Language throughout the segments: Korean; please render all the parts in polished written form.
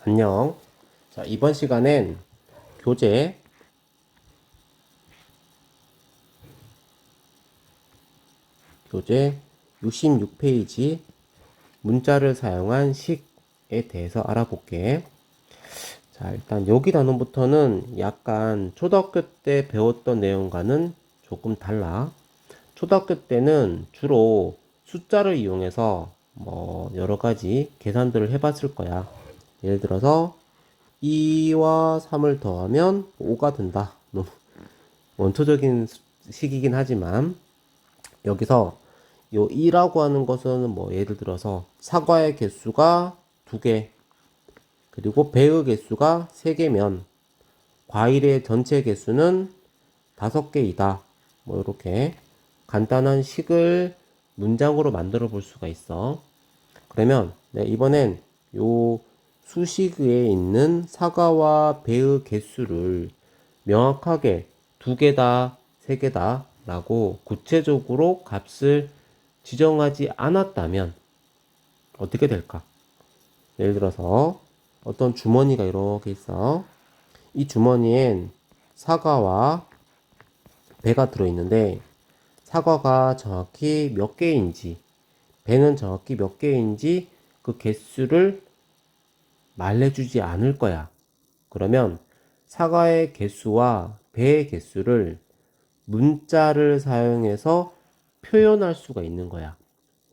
안녕. 자, 이번 시간엔 교재 66페이지 문자를 사용한 식에 대해서 알아볼게. 자, 일단 여기 단원부터는 약간 초등학교 때 배웠던 내용과는 조금 달라. 초등학교 때는 주로 숫자를 이용해서 뭐 여러 가지 계산들을 해봤을 거야. 예를 들어서 2와 3을 더하면 5가 된다. 너무 원초적인 식이긴 하지만 여기서 요 2라고 하는 것은 뭐 예를 들어서 사과의 개수가 2개 그리고 배의 개수가 3개면 과일의 전체 개수는 5개이다. 뭐 이렇게 간단한 식을 문장으로 만들어 볼 수가 있어. 그러면 이번엔 요 수식에 있는 사과와 배의 개수를 명확하게 2개다, 3개다 라고 구체적으로 값을 지정하지 않았다면 어떻게 될까? 예를 들어서 어떤 주머니가 이렇게 있어. 이 주머니엔 사과와 배가 들어있는데 사과가 정확히 몇 개인지 배는 정확히 몇 개인지 그 개수를 말해주지 않을 거야. 그러면 사과의 개수와 배의 개수를 문자를 사용해서 표현할 수가 있는 거야.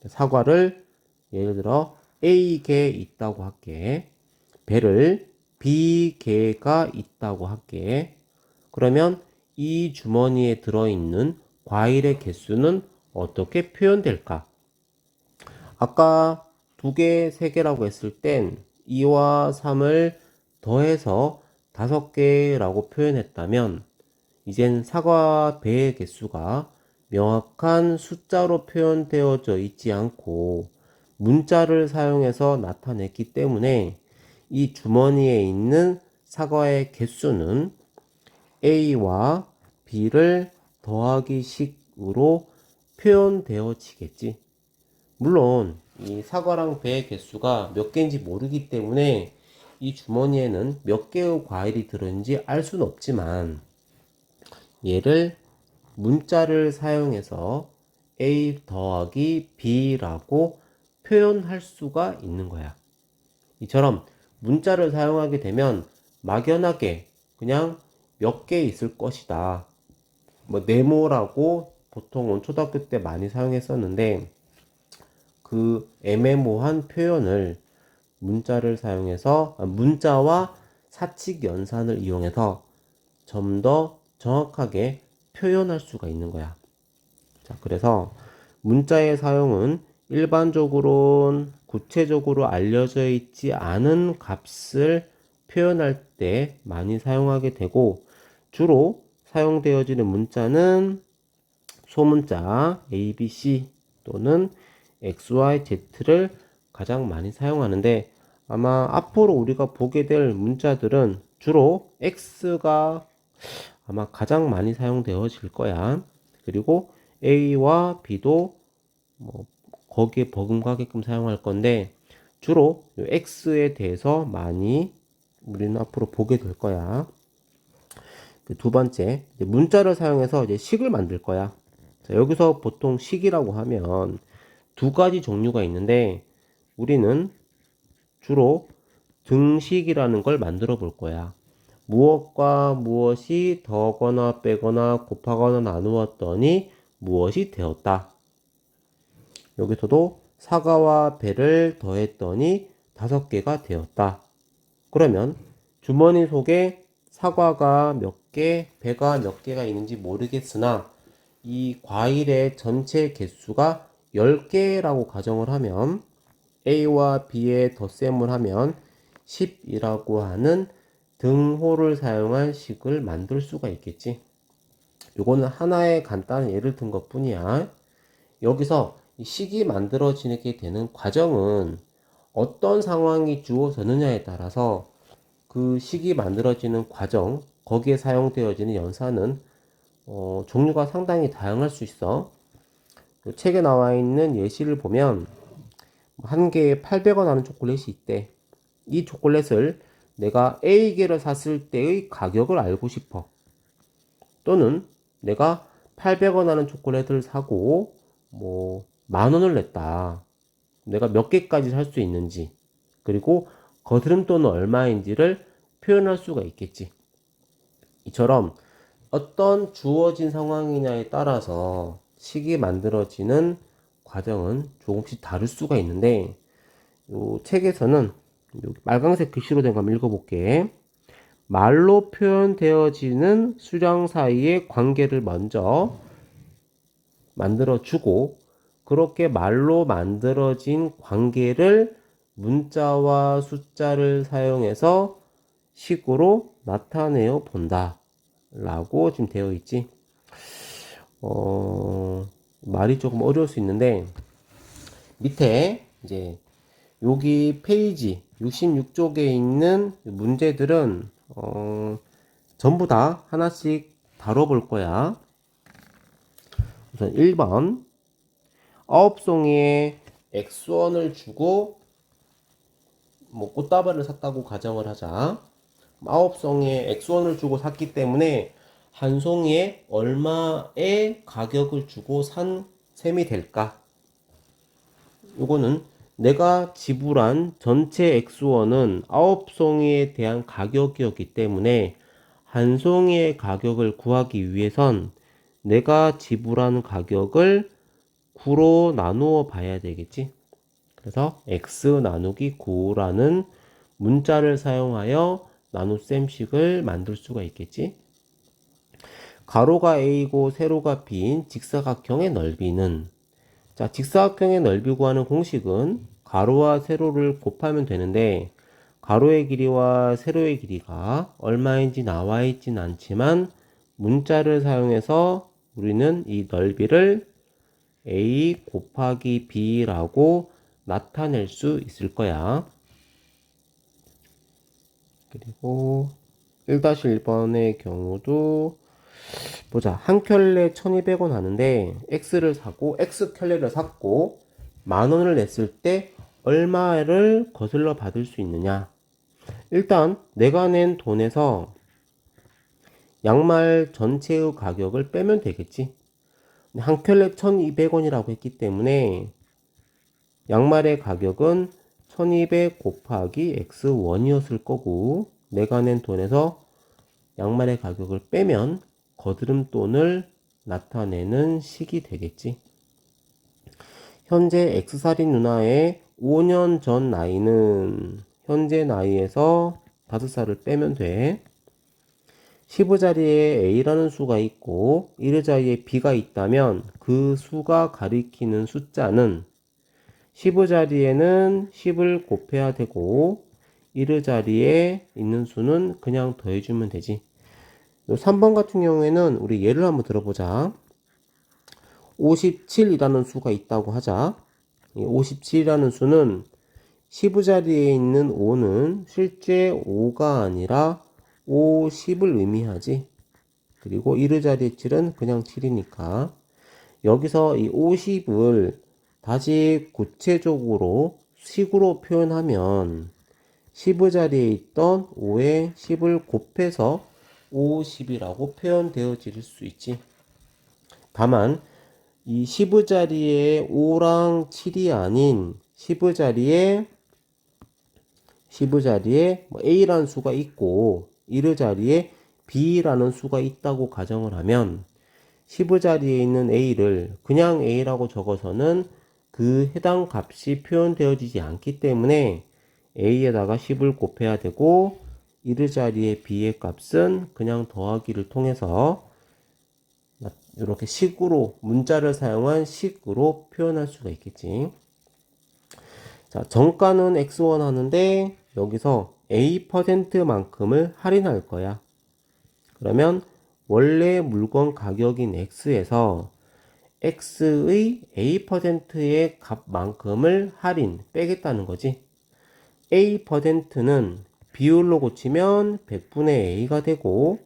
사과를 예를 들어 A개 있다고 할게. 배를 B개가 있다고 할게. 그러면 이 주머니에 들어있는 과일의 개수는 어떻게 표현될까? 아까 2개, 3개라고 했을 땐 2와 3을 더해서 5개라고 표현했다면 이젠 사과 배의 개수가 명확한 숫자로 표현되어져 있지 않고 문자를 사용해서 나타냈기 때문에 이 주머니에 있는 사과의 개수는 A와 B를 더하기 식으로 표현되어지겠지. 물론 이 사과랑 배의 개수가 몇 개인지 모르기 때문에 이 주머니에는 몇 개의 과일이 들어있는지 알 수는 없지만 얘를 문자를 사용해서 A 더하기 B라고 표현할 수가 있는 거야. 이처럼 문자를 사용하게 되면 막연하게 그냥 몇 개 있을 것이다. 뭐 네모라고 보통은 초등학교 때 많이 사용했었는데 그 애매모호한 표현을 문자를 사용해서 문자와 사칙 연산을 이용해서 좀 더 정확하게 표현할 수가 있는 거야. 자, 그래서 문자의 사용은 일반적으로는 구체적으로 알려져 있지 않은 값을 표현할 때 많이 사용하게 되고 주로 사용되어지는 문자는 소문자 A, B, C 또는 X, Y, Z를 가장 많이 사용하는데 아마 앞으로 우리가 보게 될 문자들은 주로 X가 아마 가장 많이 사용되어질 거야. 그리고 A와 B도 뭐 거기에 버금가게끔 사용할 건데 주로 X에 대해서 많이 우리는 앞으로 보게 될 거야. 두 번째, 문자를 사용해서 이제 식을 만들 거야. 자, 여기서 보통 식이라고 하면 두 가지 종류가 있는데 우리는 주로 등식이라는 걸 만들어 볼 거야. 무엇과 무엇이 더거나 빼거나 곱하거나 나누었더니 무엇이 되었다. 여기서도 사과와 배를 더했더니 5개가 되었다. 그러면 주머니 속에 사과가 몇 개, 배가 몇 개가 있는지 모르겠으나 이 과일의 전체 개수가 10개라고 가정을 하면 A와 B의 덧셈을 하면 10이라고 하는 등호를 사용한 식을 만들 수가 있겠지. 요거는 하나의 간단한 예를 든 것 뿐이야. 여기서 이 식이 만들어지게 되는 과정은 어떤 상황이 주어졌느냐에 따라서 그 식이 만들어지는 과정, 거기에 사용되어지는 연산은 종류가 상당히 다양할 수 있어. 책에 나와 있는 예시를 보면 한 개에 800원 하는 초콜릿이 있대. 이 초콜릿을 내가 A개를 샀을 때의 가격을 알고 싶어. 또는 내가 800원 하는 초콜릿을 사고 뭐 10,000원을 냈다. 내가 몇 개까지 살 수 있는지, 그리고 거스름돈은 얼마인지를 표현할 수가 있겠지. 이처럼 어떤 주어진 상황이냐에 따라서 식이 만들어지는 과정은 조금씩 다를 수가 있는데, 요 책에서는 여기 빨간색 글씨로 된 거 한번 읽어볼게. 말로 표현되어지는 수량 사이의 관계를 먼저 만들어주고, 그렇게 말로 만들어진 관계를 문자와 숫자를 사용해서 식으로 나타내어 본다 라고 지금 되어 있지. 말이 조금 어려울 수 있는데, 밑에 이제 여기 페이지 66쪽에 있는 문제들은 전부 다 하나씩 다뤄볼 거야. 우선 1번, 9송이에 X1을 주고 뭐 꽃다발을 샀다고 가정을 하자. 9송이에 X1을 주고 샀기 때문에 한 송이에 얼마의 가격을 주고 산 셈이 될까? 요거는 내가 지불한 전체 X1은 9송이에 대한 가격이었기 때문에 한 송이의 가격을 구하기 위해선 내가 지불한 가격을 9로 나누어 봐야 되겠지. 그래서 X 나누기 9라는 문자를 사용하여 나눗셈식을 만들 수가 있겠지. 가로가 A고 세로가 B인 직사각형의 넓이는, 자, 직사각형의 넓이 구하는 공식은 가로와 세로를 곱하면 되는데, 가로의 길이와 세로의 길이가 얼마인지 나와 있진 않지만 문자를 사용해서 우리는 이 넓이를 A 곱하기 B라고 나타낼 수 있을 거야. 그리고 1-1번의 경우도 보자. 한 켤레 1200원 하는데 X를 사고 X 켤레를 샀고 10,000원을 냈을 때 얼마를 거슬러 받을 수 있느냐. 일단 내가 낸 돈에서 양말 전체의 가격을 빼면 되겠지. 한 켤레 1200원이라고 했기 때문에 양말의 가격은 1200 곱하기 X1이었을 거고, 내가 낸 돈에서 양말의 가격을 빼면 거드름돈을 나타내는 식이 되겠지. 현재 X살이 누나의 5년 전 나이는 현재 나이에서 5살을 빼면 돼. 10의 자리에 A라는 수가 있고 1의 자리에 B가 있다면 그 수가 가리키는 숫자는 10의 자리에는 10을 곱해야 되고 1의 자리에 있는 수는 그냥 더해주면 되지. 3번 같은 경우에는 우리 예를 한번 들어보자. 57이라는 수가 있다고 하자. 57이라는 수는 10의 자리에 있는 5는 실제 5가 아니라 50을 의미하지. 그리고 1의 자리에 7은 그냥 7이니까 여기서 이 50을 다시 구체적으로 식으로 표현하면 10의 자리에 있던 5에 10을 곱해서 50이라고 표현되어질 수 있지. 다만 이 10의 자리에 5랑 7이 아닌 10의 자리에 뭐 A라는 수가 있고 1의 자리에 B라는 수가 있다고 가정을 하면 10의 자리에 있는 A를 그냥 A라고 적어서는 그 해당 값이 표현되어지지 않기 때문에 A에다가 10을 곱해야 되고 1의 자리에 B의 값은 그냥 더하기를 통해서 이렇게 식으로 문자를 사용한 식으로 표현할 수가 있겠지. 자, 정가는 X1 하는데 여기서 A%만큼을 할인할 거야. 그러면 원래 물건 가격인 X에서 X의 A%의 값만큼을 할인, 빼겠다는 거지. A%는 비율로 고치면 100분의 A가 되고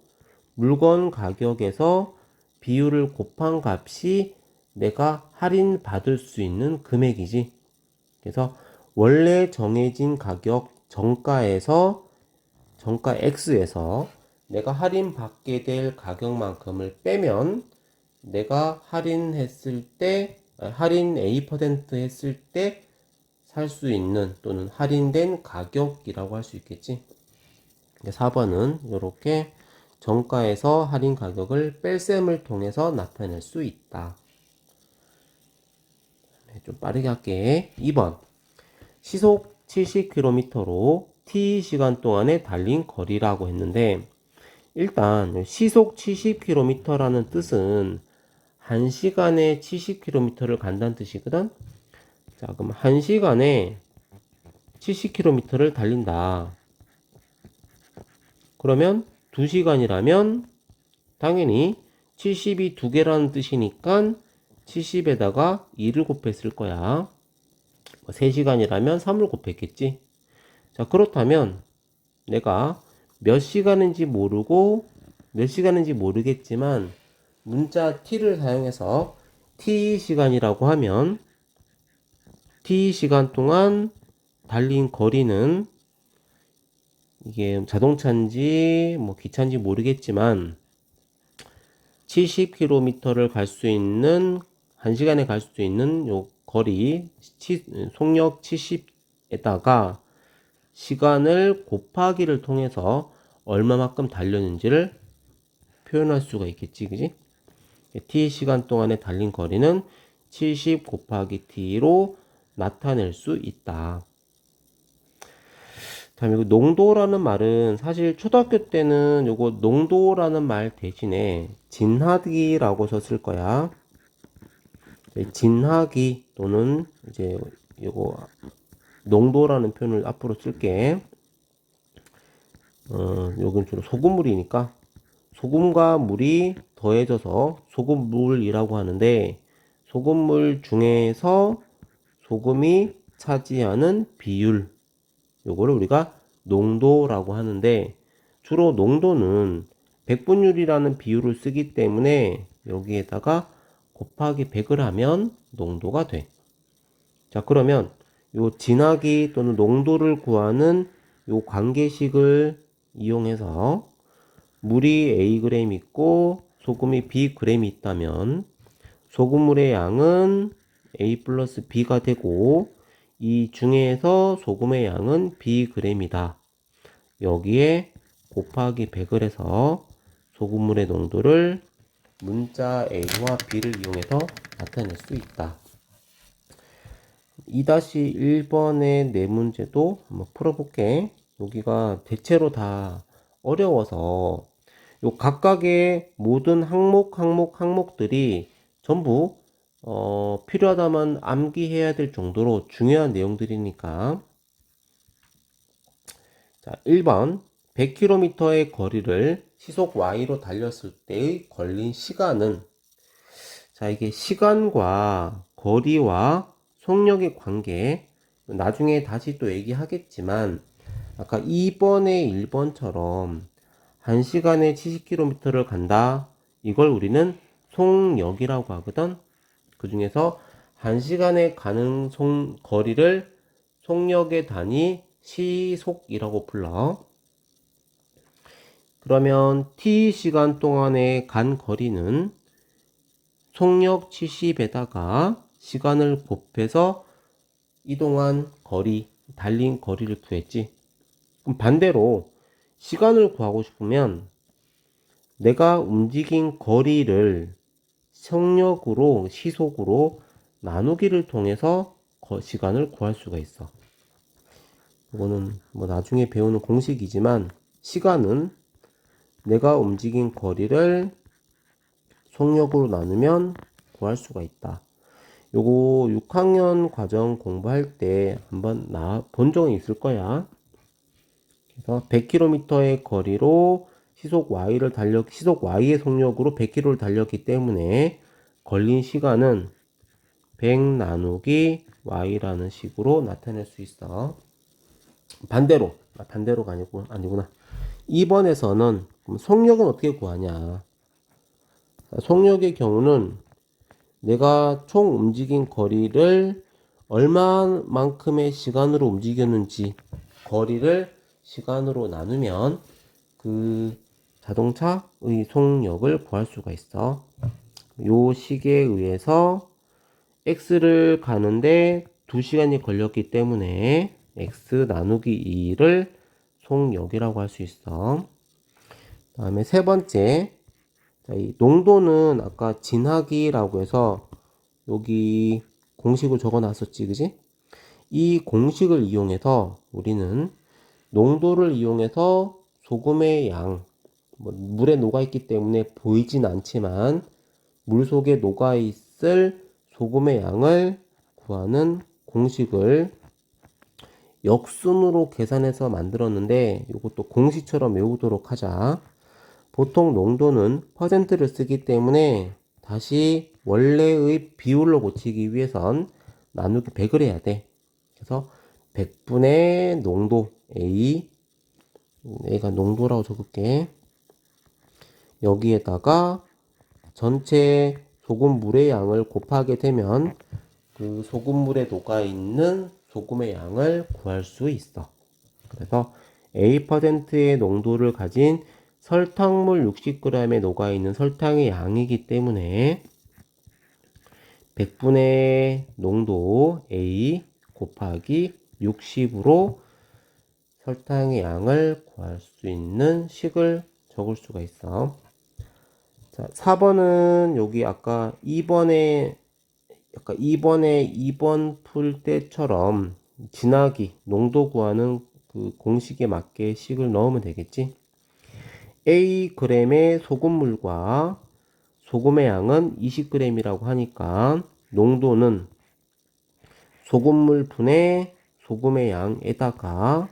물건 가격에서 비율을 곱한 값이 내가 할인 받을 수 있는 금액이지. 그래서 원래 정해진 가격 정가 X에서 내가 할인 받게 될 가격만큼을 빼면 내가 할인 A% 했을 때 살 수 있는 또는 할인된 가격이라고 할 수 있겠지. 4번은 이렇게 정가에서 할인 가격을 뺄셈을 통해서 나타낼 수 있다. 좀 빠르게 할게. 2번. 시속 70km로 T시간 동안에 달린 거리라고 했는데, 일단 시속 70km라는 뜻은 1시간에 70km를 간다는 뜻이거든. 자, 그럼 1시간에 70km를 달린다. 그러면 2시간이라면 당연히 70이 2개라는 뜻이니까 70에다가 2를 곱했을 거야. 3시간이라면 3을 곱했겠지. 자, 그렇다면 내가 몇 시간인지 모르고 몇 시간인지 모르겠지만 문자 t를 사용해서 t시간이라고 하면 t시간 동안 달린 거리는 이게 자동차인지 뭐 기차인지 모르겠지만 70km를 갈 수 있는 1시간에 갈 수 있는 요 거리 속력 70에다가 시간을 곱하기를 통해서 얼마만큼 달렸는지를 표현할 수가 있겠지, 그지? t 시간 동안에 달린 거리는 70 곱하기 t로 나타낼 수 있다. 다음에 이거 농도라는 말은 사실 초등학교 때는 요거 농도라는 말 대신에 진하기라고 썼을 거야. 진하기 또는 이제 요거 농도라는 표현을 앞으로 쓸게. 여긴 주로 소금물이니까 소금과 물이 더해져서 소금물이라고 하는데, 소금물 중에서 소금이 차지하는 비율, 요거를 우리가 농도라고 하는데, 주로 농도는 백분율이라는 비율을 쓰기 때문에 여기에다가 곱하기 100을 하면 농도가 돼. 자, 그러면 요 진하기 또는 농도를 구하는 요 관계식을 이용해서 물이 Ag 있고 소금이 Bg 있다면 소금물의 양은 A 플러스 B가 되고 이 중에서 소금의 양은 Bg이다. 여기에 곱하기 100을 해서 소금물의 농도를 문자 A와 B를 이용해서 나타낼 수 있다. 2-1번의 네 문제도 한번 풀어볼게. 여기가 대체로 다 어려워서 요 각각의 모든 항목들이 전부 필요하다면 암기해야 될 정도로 중요한 내용들이니까. 자, 1번 100km의 거리를 시속 y로 달렸을 때의 걸린 시간은, 자, 이게 시간과 거리와 속력의 관계, 나중에 다시 또 얘기하겠지만 아까 2번의 1번처럼 1시간에 70km를 간다, 이걸 우리는 속력이라고 하거든. 그 중에서 1시간에 가는 거리를 속력의 단위 시속이라고 불러. 그러면 t시간 동안에 간 거리는 속력 70에다가 시간을 곱해서 이동한 거리, 달린 거리를 구했지. 그럼 반대로 시간을 구하고 싶으면 내가 움직인 거리를 속력으로, 시속으로 나누기를 통해서 시간을 구할 수가 있어. 이거는 뭐 나중에 배우는 공식이지만, 시간은 내가 움직인 거리를 속력으로 나누면 구할 수가 있다. 요거 6학년 과정 공부할 때 한번 본 적이 있을 거야. 그래서 100km의 거리로 시속 Y의 속력으로 100km를 달렸기 때문에 걸린 시간은 100 나누기 Y라는 식으로 나타낼 수 있어. 반대로가 아니구나. 2번에서는 속력은 어떻게 구하냐. 속력의 경우는 내가 총 움직인 거리를 얼마만큼의 시간으로 움직였는지 거리를 시간으로 나누면 그 자동차의 속력을 구할 수가 있어. 요 식에 의해서 x를 가는데 2시간이 걸렸기 때문에 x 나누기 2를 속력이라고 할 수 있어. 다음에 세 번째, 자, 이 농도는 아까 진하기라고 해서 여기 공식을 적어 놨었지, 그지? 이 공식을 이용해서 우리는 농도를 이용해서 소금의 양, 물에 녹아있기 때문에 보이진 않지만 물 속에 녹아있을 소금의 양을 구하는 공식을 역순으로 계산해서 만들었는데 이것도 공식처럼 외우도록 하자. 보통 농도는 퍼센트를 쓰기 때문에 다시 원래의 비율로 고치기 위해선 나누기 100을 해야 돼. 그래서 100분의 농도 A가 농도라고 적을게. 여기에다가 전체 소금물의 양을 곱하게 되면 그 소금물에 녹아있는 소금의 양을 구할 수 있어. 그래서 A%의 농도를 가진 설탕물 60g에 녹아있는 설탕의 양이기 때문에 100분의 농도 A 곱하기 60으로 설탕의 양을 구할 수 있는 식을 적을 수가 있어. 자, 4번은 여기 아까 2번에 2번 풀 때처럼 진하기, 농도 구하는 그 공식에 맞게 식을 넣으면 되겠지. A g의 소금물과 소금의 양은 20g이라고 하니까 농도는 소금물 분의 소금의 양에다가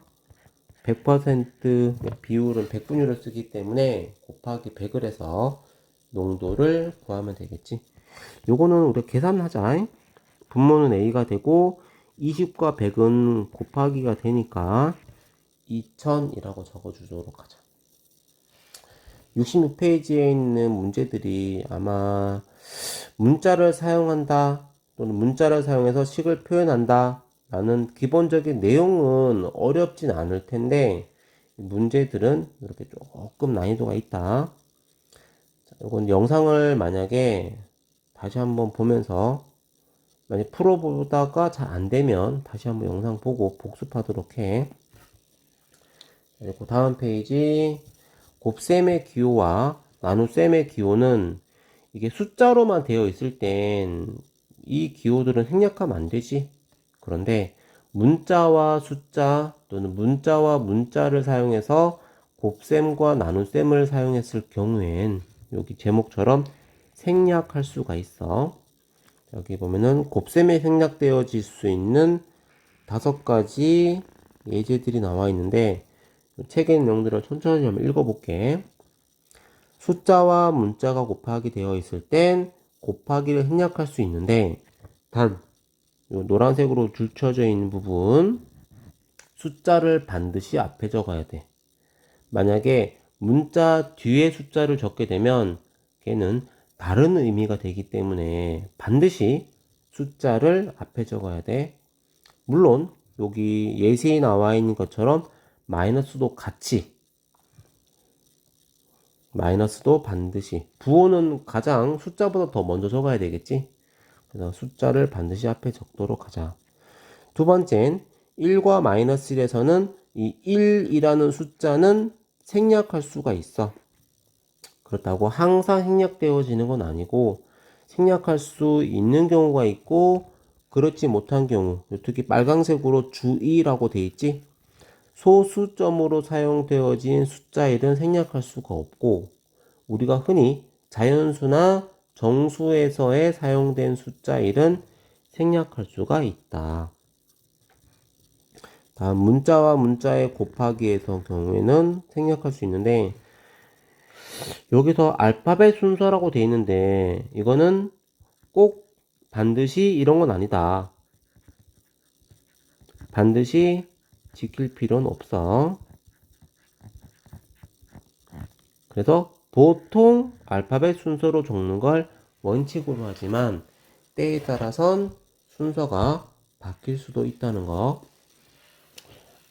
100% 비율은 100분율을 쓰기 때문에 곱하기 100을 해서 농도를 구하면 되겠지. 요거는 우리가 계산하자. 분모는 A가 되고 20과 100은 곱하기가 되니까 2000이라고 적어주도록 하자. 66페이지에 있는 문제들이 아마 문자를 사용한다 또는 문자를 사용해서 식을 표현한다 라는 기본적인 내용은 어렵진 않을 텐데 문제들은 이렇게 조금 난이도가 있다. 자, 이건 영상을 만약에 다시 한번 보면서 만약 풀어보다가 잘 안되면 다시 한번 영상 보고 복습하도록 해. 그리고 다음 페이지 곱셈의 기호와 나눗셈의 기호는 이게 숫자로만 되어 있을 땐 이 기호들은 생략하면 안 되지. 그런데 문자와 숫자 또는 문자와 문자를 사용해서 곱셈과 나눗셈을 사용했을 경우엔 여기 제목처럼 생략할 수가 있어. 여기 보면은 곱셈에 생략되어질 수 있는 5가지 예제들이 나와 있는데 책에 있는 내용들을 천천히 한번 읽어볼게. 숫자와 문자가 곱하기 되어 있을 땐 곱하기를 생략할 수 있는데 단 노란색으로 줄쳐져 있는 부분 숫자를 반드시 앞에 적어야 돼. 만약에 문자 뒤에 숫자를 적게 되면 걔는 다른 의미가 되기 때문에 반드시 숫자를 앞에 적어야 돼. 물론 여기 예시에 나와 있는 것처럼 마이너스도 같이 마이너스도 반드시 부호는 가장 숫자보다 더 먼저 적어야 되겠지. 그래서 숫자를 반드시 앞에 적도록 하자. 두 번째는 1과 마이너스 1에서는 이 1이라는 숫자는 생략할 수가 있어. 그렇다고 항상 생략되어지는 건 아니고 생략할 수 있는 경우가 있고 그렇지 못한 경우, 특히 빨강색으로 주2라고 돼 있지. 소수점으로 사용되어진 숫자 1은 생략할 수가 없고 우리가 흔히 자연수나 정수에서의 사용된 숫자 1은 생략할 수가 있다. 다음 문자와 문자의 곱하기에서 경우에는 생략할 수 있는데 여기서 알파벳 순서라고 되어 있는데 이거는 꼭 반드시 이런 건 아니다. 반드시 지킬 필요는 없어. 그래서 보통 알파벳 순서로 적는 걸 원칙으로 하지만 때에 따라선 순서가 바뀔 수도 있다는 거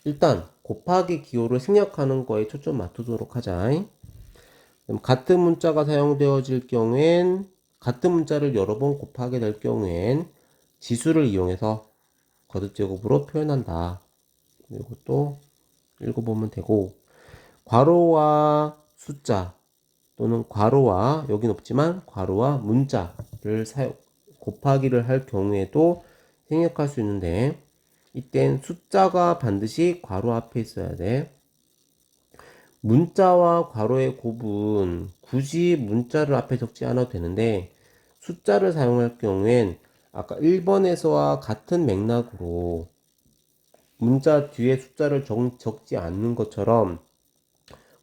일단 곱하기 기호를 생략하는 거에 초점 맞추도록 하자. 그럼 같은 문자가 사용되어질 경우엔 같은 문자를 여러 번 곱하게 될 경우엔 지수를 이용해서 거듭제곱으로 표현한다. 이것도 읽어보면 되고, 괄호와 숫자 또는 괄호와, 여긴 없지만 괄호와 문자를 곱하기를 할 경우에도 생략할 수 있는데, 이땐 숫자가 반드시 괄호 앞에 있어야 돼. 문자와 괄호의 곱은 굳이 문자를 앞에 적지 않아도 되는데, 숫자를 사용할 경우엔 아까 1번에서와 같은 맥락으로 문자 뒤에 숫자를 적지 않는 것처럼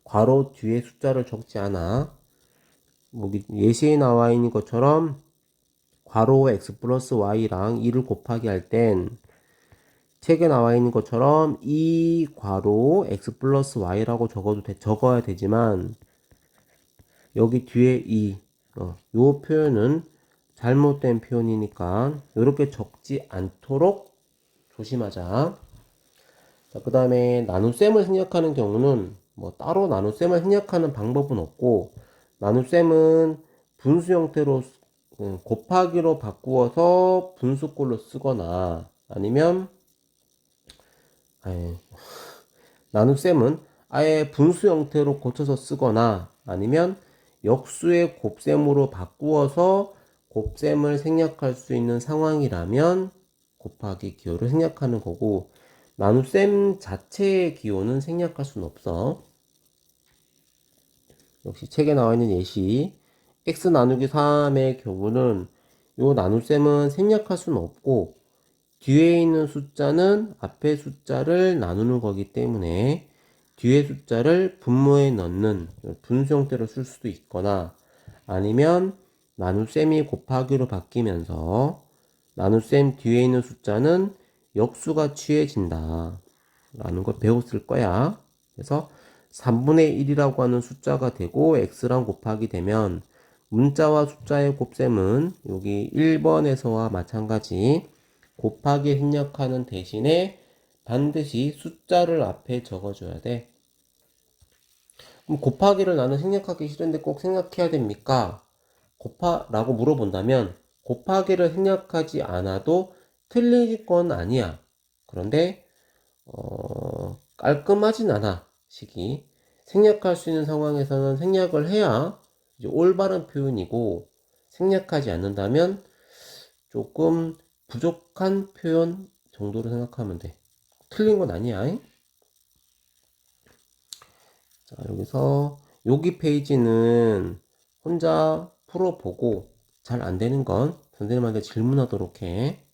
괄호 뒤에 숫자를 적지 않아. 여기 예시에 나와 있는 것처럼 괄호 x 플러스 y랑 2를 곱하기 할 땐 책에 나와 있는 것처럼 이 괄호 x 플러스 y라고 적어야 되지만 여기 뒤에 요 표현은 잘못된 표현이니까 이렇게 적지 않도록 조심하자. 자, 그 다음에 나눗셈을 생략하는 경우는 뭐 따로 나눗셈을 생략하는 방법은 없고, 나눗셈은 분수 형태로 곱하기로 바꾸어서 분수꼴로 쓰거나, 아니면 나눗셈은 아예 분수 형태로 고쳐서 쓰거나, 아니면 역수의 곱셈으로 바꾸어서 곱셈을 생략할 수 있는 상황이라면 곱하기 기호를 생략하는 거고, 나눗셈 자체의 기호는 생략할 수는 없어. 역시 책에 나와 있는 예시 x 나누기 3의 경우는 요 나눗셈은 생략할 수는 없고, 뒤에 있는 숫자는 앞에 숫자를 나누는 거기 때문에 뒤에 숫자를 분모에 넣는 분수 형태로 쓸 수도 있거나, 아니면 나눗셈이 곱하기로 바뀌면서 나눗셈 뒤에 있는 숫자는 역수가 취해진다 라는 걸 배웠을 거야. 그래서 3분의 1이라고 하는 숫자가 되고 x랑 곱하기 되면 문자와 숫자의 곱셈은 여기 1번에서와 마찬가지 곱하기 생략하는 대신에 반드시 숫자를 앞에 적어줘야 돼. 그럼 곱하기를 나는 생략하기 싫은데 꼭 생략해야 됩니까? 라고 물어본다면 곱하기를 생략하지 않아도 틀린 건 아니야. 그런데 깔끔하진 않아. 식이 생략할 수 있는 상황에서는 생략을 해야 이제 올바른 표현이고, 생략하지 않는다면 조금 부족한 표현 정도로 생각하면 돼. 틀린 건 아니야. 자, 여기서 여기 페이지는 혼자 풀어보고 잘 안 되는 건 선생님한테 질문하도록 해.